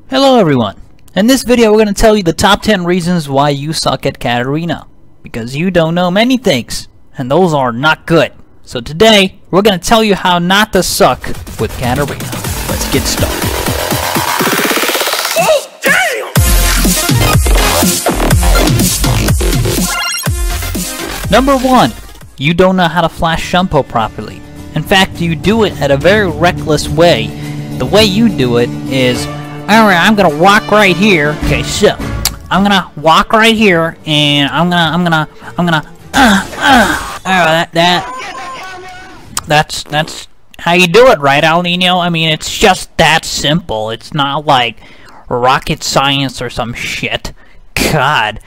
Hello everyone! In this video we're going to tell you the top 10 reasons why you suck at Katarina. Because you don't know many things, and those are not good. So today, we're going to tell you how not to suck with Katarina. Let's get started. Oh, damn! Number 1. You don't know how to Flash Shunpo properly. In fact, you do it at a very reckless way. The way you do it is, alright, I'm gonna walk right here. Okay, so I'm gonna walk right here, and I'm gonna. That's how you do it, right, Alninio? I mean, it's just that simple. It's not like rocket science or some shit. God,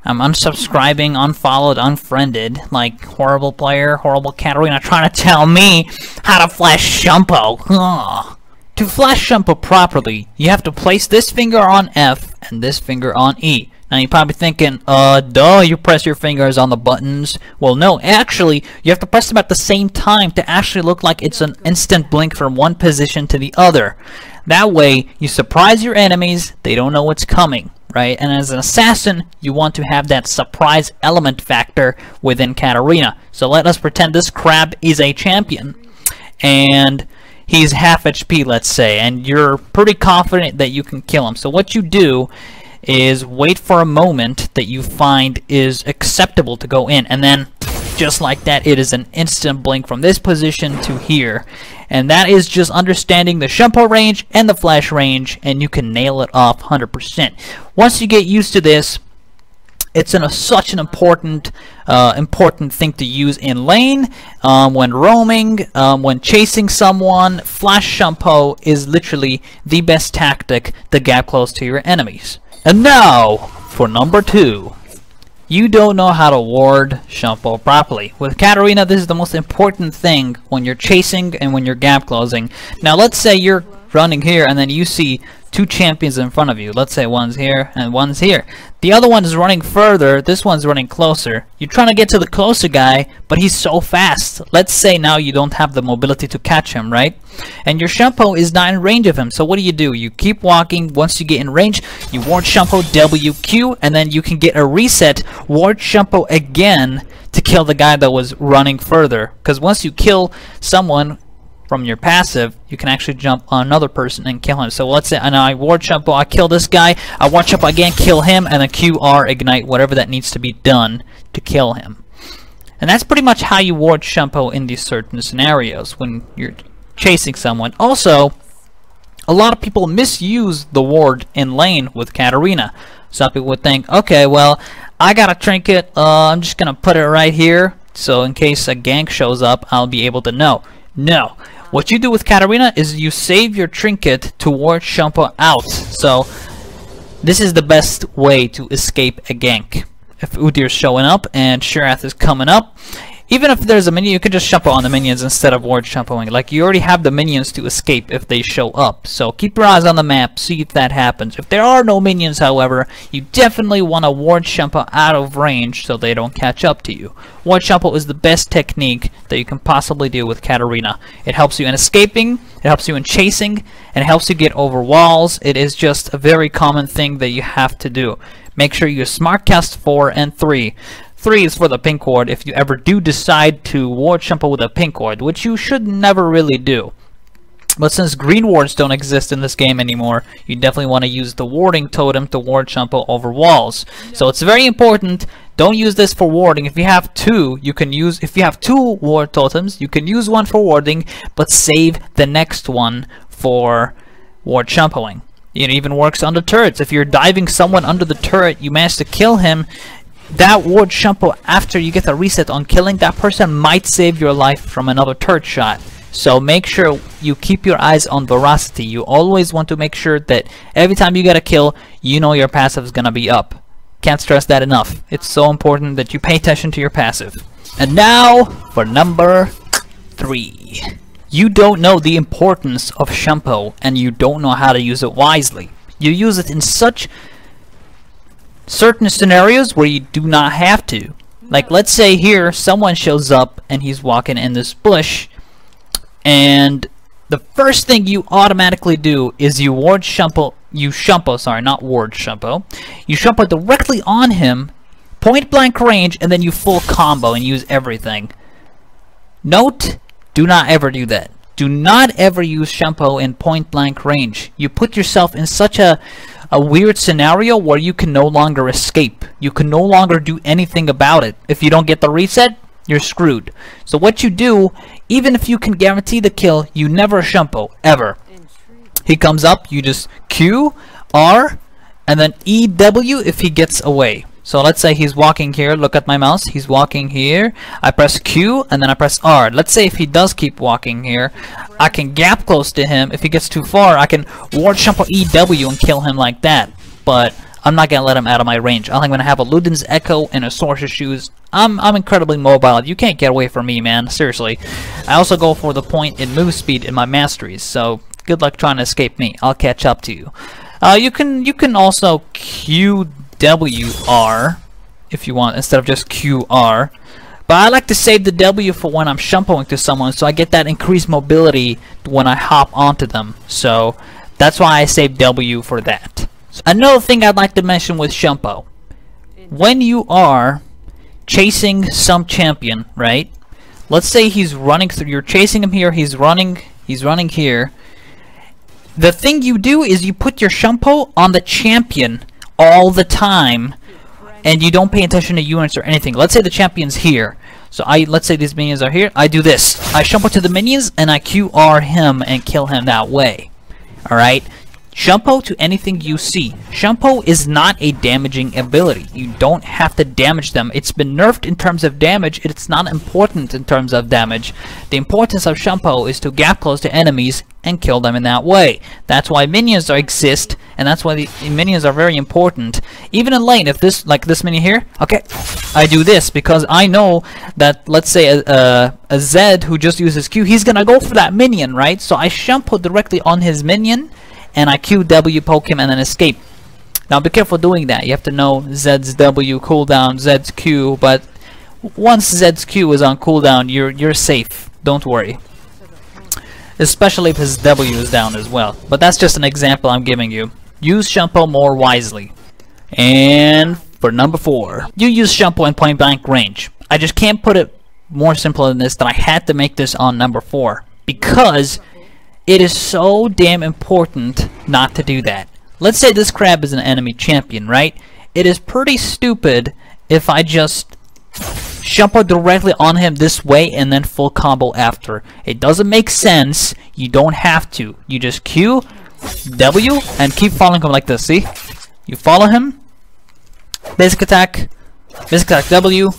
I'm unsubscribing, unfollowed, unfriended. Like horrible player, horrible Katarina, trying to tell me how to Flash Shunpo. Ugh. To Flash Shunpo properly, you have to place this finger on F and this finger on E. Now you're probably thinking, duh, you press your fingers on the buttons. Well, no, actually, you have to press them at the same time to actually look like it's an instant blink from one position to the other. That way, you surprise your enemies, they don't know what's coming, right? And as an assassin, you want to have that surprise element factor within Katarina. So let us pretend this crab is a champion, and he's half HP, let's say, and you're pretty confident that you can kill him. So what you do is wait for a moment that you find is acceptable to go in, and then just like that, it is an instant blink from this position to here. And that is just understanding the Shunpo range and the Flash range, and you can nail it off 100%. Once you get used to this, it's such an important thing to use in lane, when roaming, when chasing someone. Flash Shunpo is literally the best tactic to get close to your enemies. And now, for number 2. You don't know how to ward Shunpo properly. With Katarina, this is the most important thing when you're chasing and when you're gap closing. Now let's say you're running here and then you see two champions in front of you. Let's say one's here and one's here. The other one is running further, this one's running closer. You're trying to get to the closer guy, but he's so fast. Let's say now you don't have the mobility to catch him, right? And your Shunpo is not in range of him, so what do? You keep walking. Once you get in range, you ward Shunpo WQ, and then you can get a reset, ward Shunpo again to kill the guy that was running further. Because once you kill someone from your passive, you can actually jump on another person and kill him. So let's say I ward Shunpo, I kill this guy, I ward Shunpo again, kill him, and then QR ignite whatever that needs to be done to kill him. And that's pretty much how you ward Shunpo in these certain scenarios when you're chasing someone. Also, a lot of people misuse the ward in lane with Katarina. Some people would think, okay, well, I got a trinket, I'm just gonna put it right here, so in case a gank shows up, I'll be able to know. No. What you do with Katarina is you save your trinket to ward Shunpo out. So this is the best way to escape a gank. If Udir's showing up and Shirath is coming up, even if there's a minion, you can just Shunpo on the minions instead of ward Shunpoing. Like, you already have the minions to escape if they show up. So keep your eyes on the map, see if that happens. If there are no minions, however, you definitely want to ward Shunpo out of range so they don't catch up to you. Ward Shunpo is the best technique that you can possibly do with Katarina. It helps you in escaping, it helps you in chasing, and it helps you get over walls. It is just a very common thing that you have to do. Make sure you Smartcast 4 and 3. 3 is for the pink ward if you ever do decide to ward Shunpo with a pink ward, which you should never really do. But since green wards don't exist in this game anymore, you definitely want to use the warding totem to ward Shunpo over walls. So it's very important. Don't use this for warding. If you have two, you can use. If you have two ward totems, you can use one for warding, but save the next one for ward Shunpoing. It even works under turrets. If you're diving someone under the turret, you manage to kill him. That ward Shunpo, after you get the reset on killing that person, might save your life from another turret shot. So make sure you keep your eyes on veracity. You always want to make sure that every time you get a kill, you know your passive is gonna be up. Can't stress that enough. It's so important that you pay attention to your passive. And now for number 3. You don't know the importance of Shunpo, and you don't know how to use it wisely. You use it in such certain scenarios where you do not have to. Like, let's say here someone shows up and he's walking in this bush, and the first thing you automatically do is you Shunpo, sorry, not ward Shunpo. You Shunpo directly on him, point blank range, and then you full combo and use everything. Note, do not ever do that. Do not ever use Shunpo in point blank range. You put yourself in such a weird scenario where you can no longer escape. You can no longer do anything about it. If you don't get the reset, you're screwed. So what you do, even if you can guarantee the kill, you never Shunpo, ever. He comes up, you just Q, R, and then EW if he gets away. So let's say he's walking here, look at my mouse, he's walking here, I press Q and then I press R. Let's say if he does keep walking here, I can gap close to him. If he gets too far, I can ward Shunpo EW and kill him like that. But I'm not gonna let him out of my range. I'm gonna have a Luden's Echo and a Sorcerer's Shoes. I'm incredibly mobile. You can't get away from me, man. Seriously. I also go for the point in move speed in my masteries, so good luck trying to escape me. I'll catch up to you. You can also QWR if you want instead of just QR. But I like to save the W for when I'm Shunpoing to someone, so I get that increased mobility when I hop onto them. So that's why I save W for that. Another thing I'd like to mention with Shunpo, when you are chasing some champion, right? Let's say he's running through, you're chasing him here, he's running here. The thing you do is you put your Shunpo on the champion all the time, and you don't pay attention to units or anything. Let's say the champion's here. So let's say these minions are here. I do this. I Shunpo to the minions and I QR him and kill him that way. Alright? Shunpo to anything you see. Shunpo is not a damaging ability. You don't have to damage them. It's been nerfed in terms of damage. It's not important in terms of damage. The importance of Shunpo is to gap close to enemies and kill them in that way. That's why minions exist, and that's why the minions are very important. Even in lane, if this, like this minion here, okay, I do this because I know that, let's say a Zed who just uses Q, he's gonna go for that minion, right? So I Shunpo directly on his minion, and I QW poke him and then escape. Now be careful doing that. You have to know Zed's W cooldown, Zed's Q, but once Zed's Q is on cooldown, you're safe. Don't worry. Especially if his W is down as well. But that's just an example I'm giving you. Use Shunpo more wisely. And for number 4, you use Shunpo in point blank range. I just can't put it more simple than this, that I had to make this on number 4 because it is so damn important not to do that. Let's say this crab is an enemy champion, right? It is pretty stupid if I just Shunpo directly on him this way and then full combo after. It doesn't make sense. You don't have to. You just Q, W, and keep following him like this, see? You follow him, basic attack W,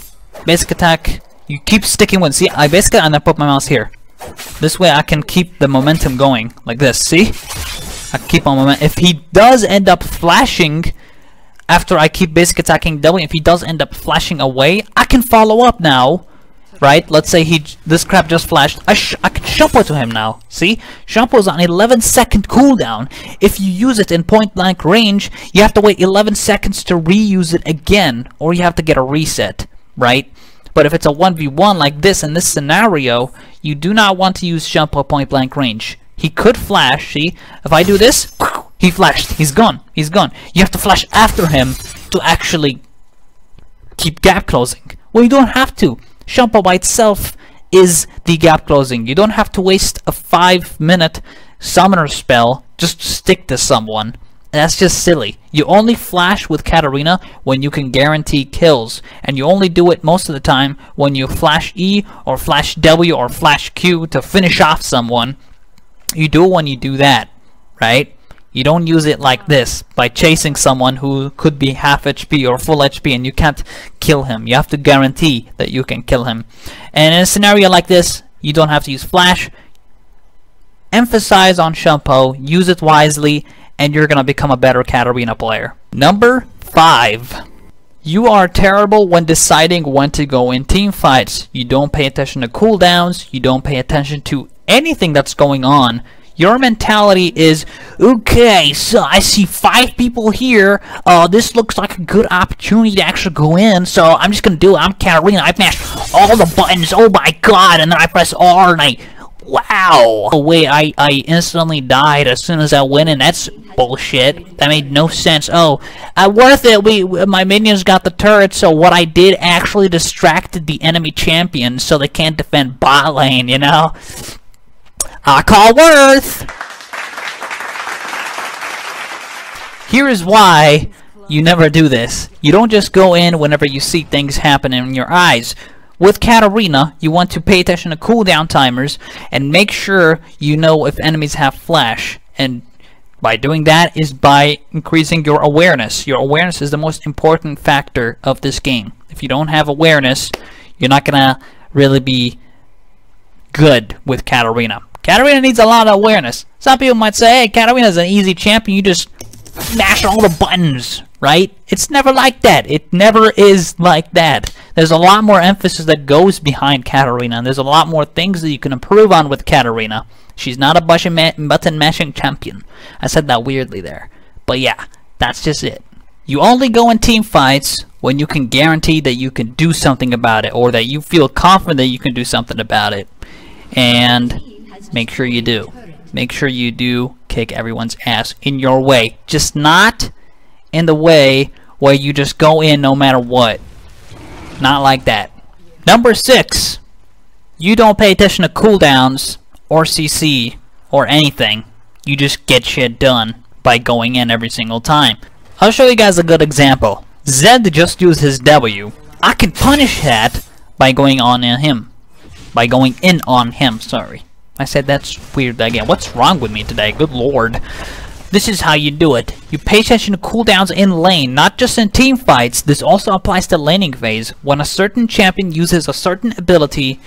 basic attack. You keep sticking with, see, I basic attack and then put my mouse here. This way I can keep the momentum going, like this, see? I keep on momentum. If he does end up flashing after I keep basic attacking W, if he does end up flashing away, I can follow up now, right? Let's say this crap just flashed. I can Shunpo to him now, see? Shunpo's on 11-second cooldown. If you use it in point blank range, you have to wait 11 seconds to reuse it again, or you have to get a reset, right? But if it's a 1v1 like this in this scenario, you do not want to use Shunpo point blank range. He could flash, see? If I do this, he flashed. He's gone. He's gone. You have to flash after him to actually keep gap closing. Well, you don't have to. Shunpo by itself is the gap closing. You don't have to waste a 5-minute summoner spell just to stick to someone. That's just silly. You only flash with Katarina when you can guarantee kills, and you only do it most of the time when you flash E or flash W or flash Q to finish off someone. You do it when you do that, right? You don't use it like this by chasing someone who could be half HP or full HP and you can't kill him. You have to guarantee that you can kill him. And in a scenario like this, you don't have to use flash. Emphasize on Shunpo, use it wisely, and you're gonna become a better Katarina player. Number 5. You are terrible when deciding when to go in team fights. You don't pay attention to cooldowns, you don't pay attention to anything that's going on. Your mentality is, okay, so I see 5 people here, this looks like a good opportunity to actually go in, so I'm just gonna do it. I'm Katarina, I mash all the buttons, oh my god, and then I press R and I Wow! Oh wait, I instantly died as soon as I went in. That's bullshit. That made no sense. Oh, worth it. My minions got the turret, so what I did actually distracted the enemy champion so they can't defend bot lane, you know? I call worth! Here is why you never do this. You don't just go in whenever you see things happen in your eyes. With Katarina, you want to pay attention to cooldown timers and make sure you know if enemies have flash. And by doing that is by increasing your awareness. Your awareness is the most important factor of this game. If you don't have awareness, you're not gonna really be good with Katarina. Katarina needs a lot of awareness. Some people might say, hey, Katarina's an easy champion, you just mash all the buttons, right? It's never like that. It never is like that. There's a lot more emphasis that goes behind Katarina, and there's a lot more things that you can improve on with Katarina. She's not a button mashing champion. I said that weirdly there. But yeah, that's just it. You only go in team fights when you can guarantee that you can do something about it, or that you feel confident that you can do something about it. And make sure you do. Make sure you do kick everyone's ass in your way. Just not in the way where you just go in no matter what. Not like that. Number 6. You don't pay attention to cooldowns or CC or anything. You just get shit done by going in every single time. I'll show you guys a good example. Zed just used his W. I can punish that by going on him. By going in on him, sorry. I said that's weird again. What's wrong with me today? Good lord. This is how you do it. You pay attention to cooldowns in lane, not just in team fights. This also applies to laning phase. When a certain champion uses a certain ability,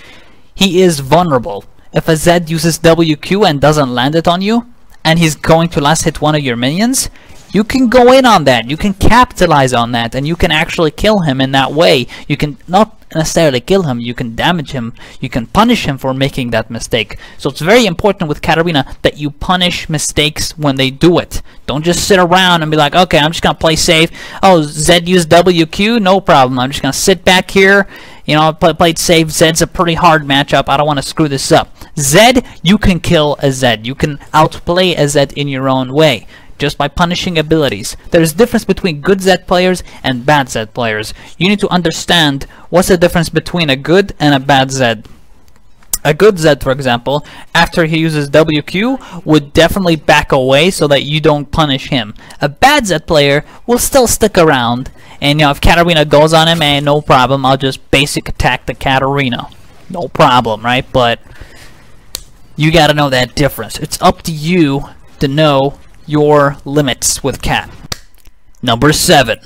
he is vulnerable. If a Zed uses WQ and doesn't land it on you, and he's going to last hit one of your minions, you can go in on that. You can capitalize on that, and you can actually kill him in that way. You can not necessarily kill him, you can damage him, you can punish him for making that mistake. So it's very important with Katarina that you punish mistakes when they do it. Don't just sit around and be like, okay, I'm just gonna play safe. Oh, Zed used WQ, no problem. I'm just gonna sit back here, you know, play it safe. Zed's a pretty hard matchup, I don't want to screw this up. Zed, you can kill a Zed. You can outplay a Zed in your own way, just by punishing abilities. There's a difference between good Zed players and bad Zed players. You need to understand what's the difference between a good and a bad Zed. A good Zed, for example, after he uses WQ, would definitely back away so that you don't punish him. A bad Zed player will still stick around, and you know, if Katarina goes on him, no problem, I'll just basic attack the Katarina. No problem, right? But you gotta know that difference. It's up to you to know your limits with Cat. Number 7.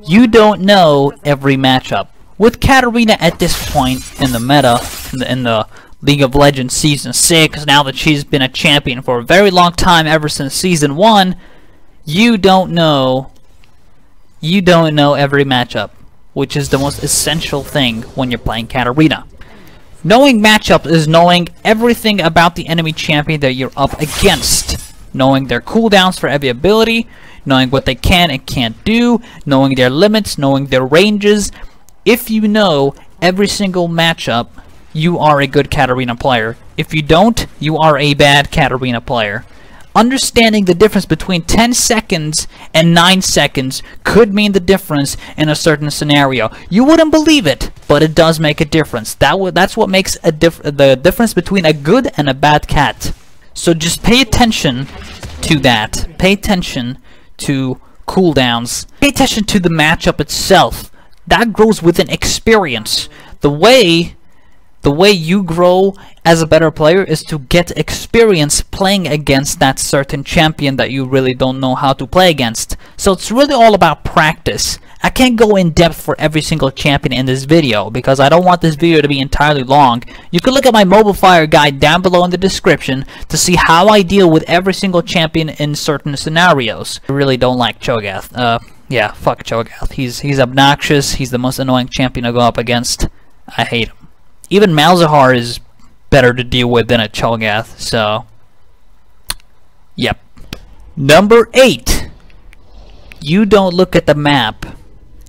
You don't know every matchup. With Katarina at this point in the meta, in the League of Legends Season 6, now that she's been a champion for a very long time, ever since Season 1, you don't know every matchup, which is the most essential thing when you're playing Katarina. Knowing matchup is knowing everything about the enemy champion that you're up against. Knowing their cooldowns for every ability, knowing what they can and can't do, knowing their limits, knowing their ranges. If you know every single matchup, you are a good Katarina player. If you don't, you are a bad Katarina player. Understanding the difference between 10 seconds and 9 seconds could mean the difference in a certain scenario. You wouldn't believe it, but it does make a difference. That's what makes the difference between a good and a bad cat. So just pay attention to that. Pay attention to cooldowns. Pay attention to the matchup itself. That grows with an experience. The way you grow as a better player is to get experience playing against that certain champion that you really don't know how to play against. So it's really all about practice. I can't go in depth for every single champion in this video because I don't want this video to be entirely long. You can look at my mobile fire guide down below in the description to see how I deal with every single champion in certain scenarios. I really don't like Cho'Gath. Yeah, fuck Cho'Gath. He's obnoxious. He's the most annoying champion to go up against. I hate him. Even Malzahar is better to deal with than a Cho'Gath, so yep. Number 8. You don't look at the map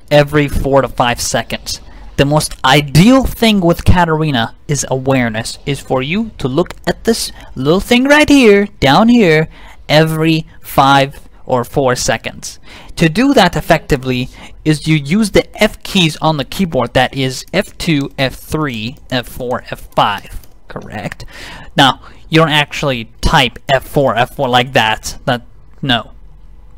every 4 to 5 seconds. the most ideal thing with Katarina is awareness, is for you to look at this little thing right here, down here, every 5 or 4 seconds. To do that effectively is you use the F keys on the keyboard, that is F2, F3, F4, F5, correct? Now, you don't actually type F4, F4 like that. No.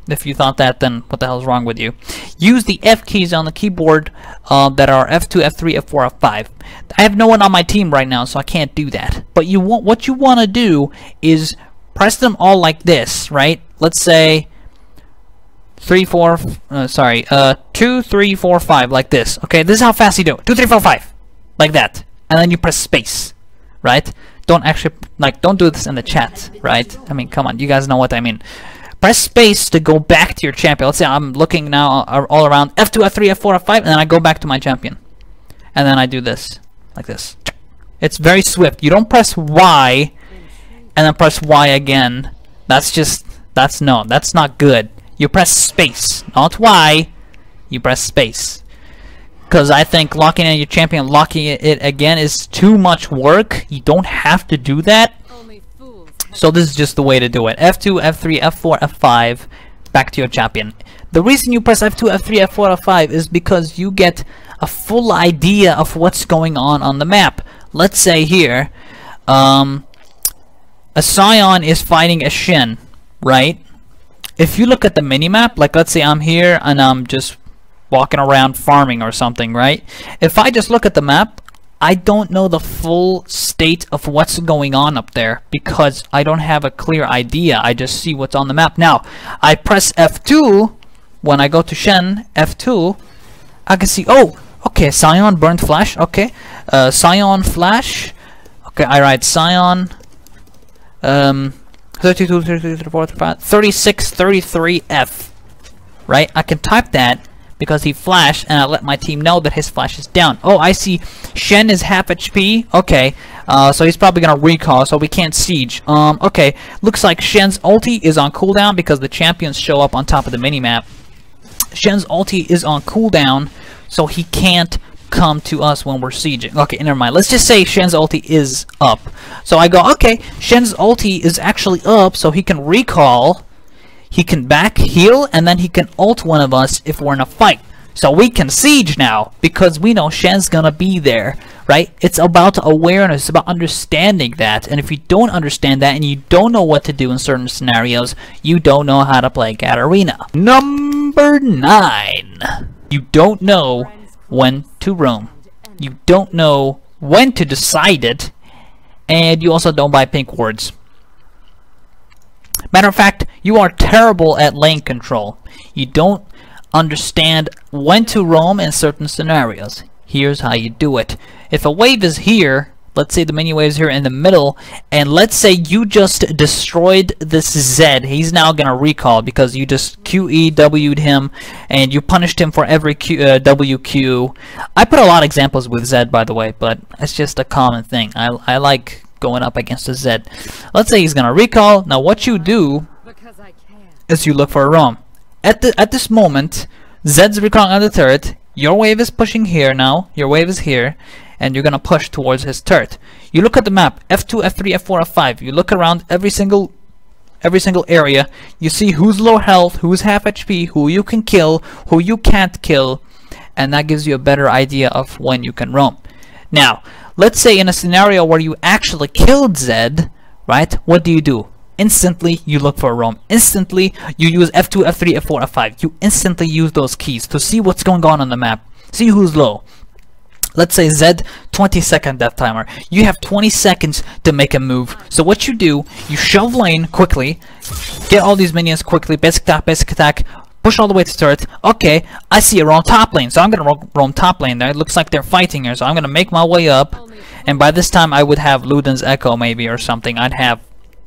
If you thought that, then what the hell is wrong with you? Use the F keys on the keyboard that are F2, F3, F4, F5. I have no one on my team right now, so I can't do that. But what you want to do is press them all like this, right? Let's say 2, 3, 4, 5, like this. Okay, this is how fast you do it. 2, 3, 4, 5, like that, and then you press space, right? Don't actually, like, don't do this in the chat, right? I mean, come on, you guys know what I mean. Press space to go back to your champion. Let's say I'm looking now all around F2, F3, F4, F5, and then I go back to my champion. And then I do this, like this. It's very swift. You don't press Y, and then press Y again. That's not good. You press space, not Y. You press space. Because I think locking in your champion, locking it again is too much work. You don't have to do that. So this is just the way to do it. F2, F3, F4, F5, back to your champion. The reason you press F2, F3, F4, F5 is because you get a full idea of what's going on the map. Let's say here, a Scion is fighting a Shen, right? If you look at the minimap, like let's say I'm here and I'm just walking around farming or something, right? If I just look at the map, I don't know the full state of what's going on up there because I don't have a clear idea. I just see what's on the map. Now, I press F2 when I go to Shen, F2, I can see, oh, okay, Scion burned Flash, okay. Scion Flash, okay, I write Scion, 32, 33, 34, 35, 36, 33, F, right? I can type that because he flashed, and I let my team know that his flash is down. Oh, I see Shen is half HP. Okay, so he's probably gonna recall, so we can't siege. Okay, looks like Shen's ulti is on cooldown because the champions show up on top of the minimap. Shen's ulti is on cooldown, so he can't come to us when we're sieging. Okay, never mind. Let's just say Shen's ulti is up. So I go, okay, Shen's ulti is actually up, so he can recall. He can back heal, and then he can ult one of us if we're in a fight. So we can siege now, because we know Shen's gonna be there, right? It's about awareness, it's about understanding that. And if you don't understand that, and you don't know what to do in certain scenarios, you don't know how to play Katarina. Number 9. You don't know when to roam. You don't know when to decide it, and you also don't buy pink wards. Matter of fact, you are terrible at lane control. You don't understand when to roam in certain scenarios. Here's how you do it. If a wave is here, let's say the mini wave is here in the middle, and let's say you just destroyed this Zed. He's now gonna recall because you just QEW'd him and you punished him for every WQ. I put a lot of examples with Zed, by the way, but it's just a common thing. I like going up against a Zed. Let's say he's gonna recall. Now what you do is you look for a roam. At this moment, Zed's recalling on the turret. Your wave is pushing here now. Your wave is here, and you're gonna push towards his turret. You look at the map, F2, F3, F4, F5. You look around every single area. You see who's low health, who's half HP, who you can kill, who you can't kill, and that gives you a better idea of when you can roam. Now, let's say in a scenario where you actually killed Zed, right? What do? Instantly, you look for a roam. Instantly, you use F2, F3, F4, F5. You instantly use those keys to see what's going on the map. See who's low. Let's say Zed, 20-second death timer. You have 20 seconds to make a move. So what you do, you shove lane quickly, get all these minions quickly, basic attack, push all the way to turret. Okay, I see a roam top lane, so I'm gonna roam top lane there. It looks like they're fighting here, so I'm gonna make my way up. And by this time, I would have Luden's Echo maybe or something. I'd have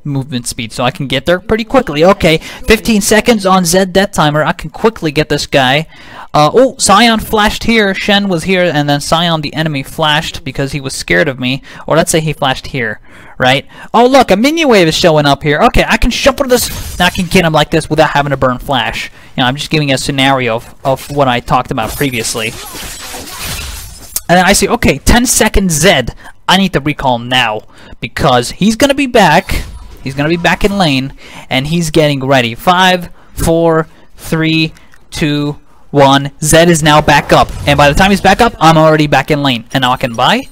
movement speed, so I can get there pretty quickly. Okay, 15 seconds on Zed death timer. I can quickly get this guy. Oh, Scion flashed here. Shen was here, and then Scion, the enemy, flashed because he was scared of me. Or let's say he flashed here, right? Oh, look, a minion wave is showing up here. Okay, I can shuffle this, and I can get him like this without having to burn Flash. You know, I'm just giving a scenario of what I talked about previously. And then I say, okay, 10-second Zed. I need to recall now because he's gonna be back. He's gonna be back in lane, and he's getting ready. 5, 4, 3, 2, 1. Zed is now back up, and by the time he's back up, I'm already back in lane. And now I can buy.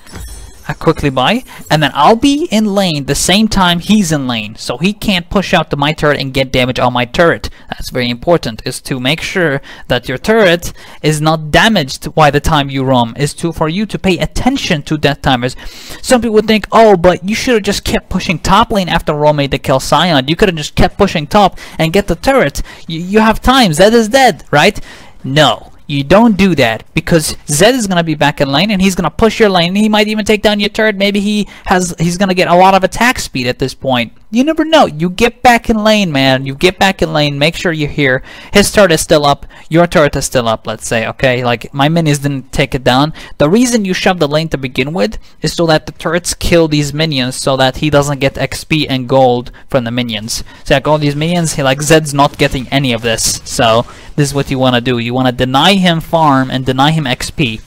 I quickly buy, and then I'll be in lane the same time he's in lane, so he can't push out to my turret and get damage on my turret. That's very important, is to make sure that your turret is not damaged by the time you roam, is to for you to pay attention to death timers. Some people would think, oh, but you should have just kept pushing top lane after Ro made the kill Sion. You could have just kept pushing top and get the turret. You have time. Zed is dead, right? No. You don't do that, because Zed is gonna be back in lane and he's gonna push your lane. He might even take down your turret. Maybe he's gonna get a lot of attack speed at this point. You never know. You get back in lane, man. You get back in lane. Make sure you're here. His turret is still up. Your turret is still up, let's say, okay? Like, my minions didn't take it down. The reason you shove the lane to begin with is so that the turrets kill these minions so that he doesn't get XP and gold from the minions. So like all these minions, like Zed's not getting any of this. So this is what you want to do. You want to deny him farm and deny him XP.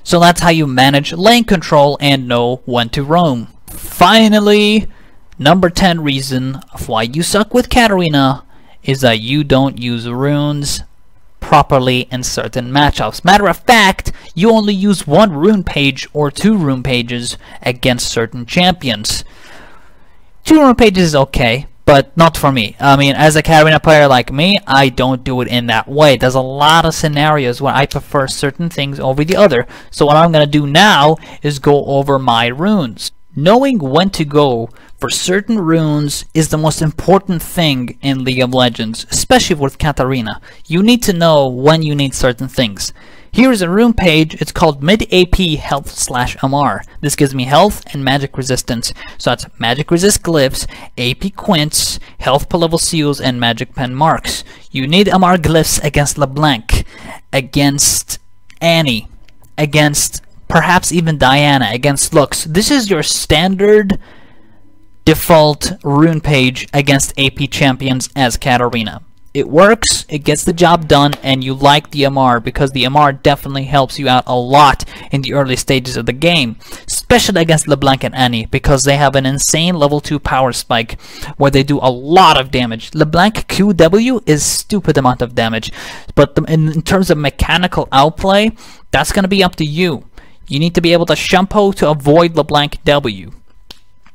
So that's how you manage lane control and know when to roam. Finally, number 10 reason of why you suck with Katarina is that you don't use runes properly in certain matchups. Matter of fact, you only use 1 rune page or 2 rune pages against certain champions. 2 rune pages is okay, but not for me. I mean, as a Katarina player like me, I don't do it in that way. There's a lot of scenarios where I prefer certain things over the other. So what I'm going to do now is go over my runes. Knowing when to go for certain runes is the most important thing in League of Legends, especially with Katarina. You need to know when you need certain things. Here's a rune page. It's called mid AP health / MR. This gives me health and magic resistance. So that's magic resist glyphs, AP quints, health per level seals, and magic pen marks. You need MR glyphs against LeBlanc, against Annie, against perhaps even Diana, against Lux. This is your standard default rune page against AP champions as Katarina. It works, it gets the job done, and you like the MR because the MR definitely helps you out a lot in the early stages of the game, especially against LeBlanc and Annie, because they have an insane level 2 power spike where they do a lot of damage. LeBlanc QW is stupid amount of damage, but in terms of mechanical outplay, that's going to be up to you. You need to be able to Shunpo to avoid LeBlanc W.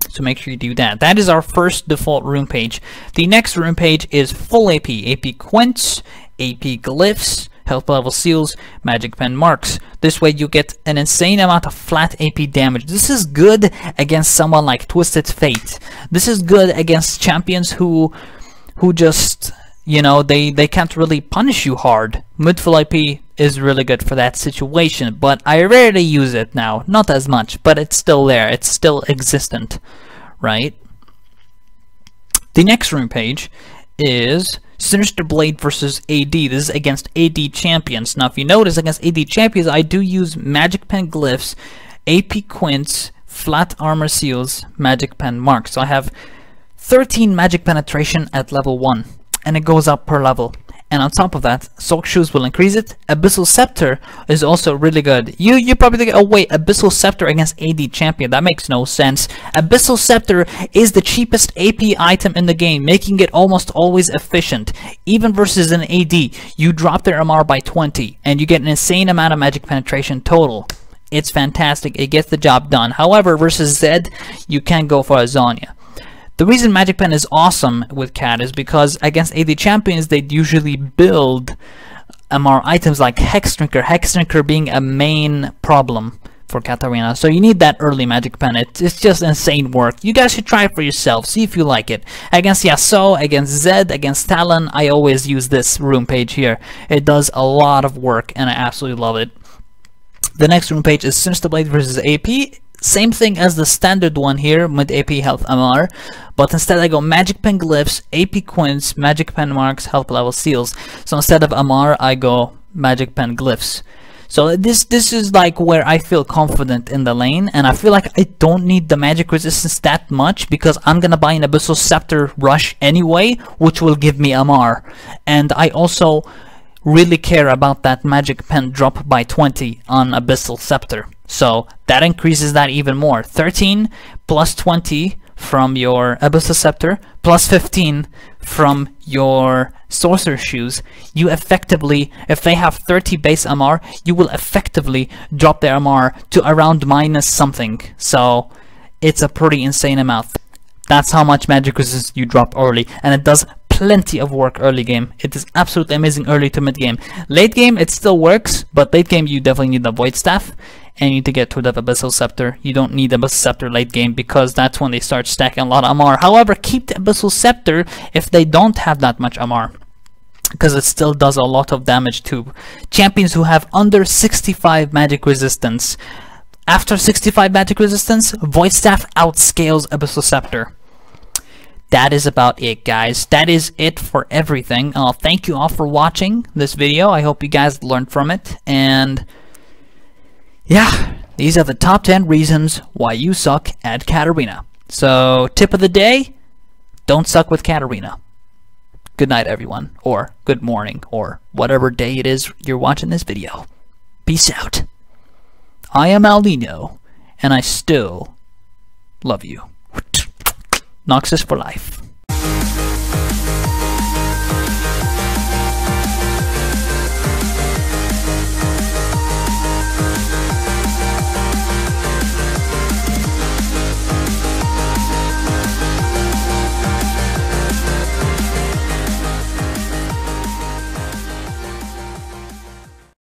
So make sure you do that. That is our first default rune page. The next rune page is full AP. AP quints, AP glyphs, health level seals, magic pen marks. This way you get an insane amount of flat AP damage. This is good against someone like Twisted Fate. This is good against champions who just, you know, they can't really punish you hard. Mid full AP is really good for that situation, but I rarely use it now. Not as much, but it's still there. It's still existent, right? The next rune page is Sinister Blade versus AD. This is against AD champions. Now, if you notice, against AD champions, I do use magic pen glyphs, AP quints, flat armor seals, magic pen marks. So I have 13 magic penetration at level 1, and it goes up per level. And on top of that, Soak Shoes will increase it. Abyssal Scepter is also really good. You probably think, oh wait, Abyssal Scepter against AD champion. That makes no sense. Abyssal Scepter is the cheapest AP item in the game, making it almost always efficient. Even versus an AD, you drop their MR by 20, and you get an insane amount of magic penetration total. It's fantastic. It gets the job done. However, versus Zed, you can't go for a Zhonya. The reason Magic Pen is awesome with Cat is because against AD champions, they'd usually build MR items like Hex Drinker being a main problem for Katarina. So you need that early Magic Pen. It's just insane work. You guys should try it for yourself. See if you like it. Against Yasuo, against Zed, against Talon, I always use this rune page here. It does a lot of work, and I absolutely love it. The next rune page is Sinister Blade versus AP. Same thing as the standard one here, mid AP health MR, but instead I go magic pen glyphs, AP quints, magic pen marks, health level seals. So instead of MR, I go magic pen glyphs. So this is like where I feel confident in the lane, and I feel like I don't need the magic resistance that much because I'm gonna buy an Abyssal Scepter rush anyway, which will give me MR. And I also really care about that magic pen drop by 20 on Abyssal Scepter. So that increases that even more. 13 plus 20 from your Abyssal Scepter plus 15 from your Sorcerer Shoes. You effectively, if they have 30 base MR, you will effectively drop their MR to around minus something. So it's a pretty insane amount. That's how much magic resistance you drop early, and it does plenty of work early game. It is absolutely amazing early to mid game. Late game it still works, but late game you definitely need the Void Staff and you need to get rid of Abyssal Scepter. You don't need Abyssal Scepter late game because that's when they start stacking a lot of MR. However, keep the Abyssal Scepter if they don't have that much MR, because it still does a lot of damage to champions who have under 65 magic resistance. After 65 magic resistance, Void Staff outscales Abyssal Scepter. That is about it, guys. That is it for everything. Thank you all for watching this video. I hope you guys learned from it. And yeah, these are the top 10 reasons why you suck at Katarina. So, tip of the day, don't suck with Katarina. Good night, everyone. Or good morning, or whatever day it is you're watching this video. Peace out. I am Alninio, and I still love you. Noxus for life.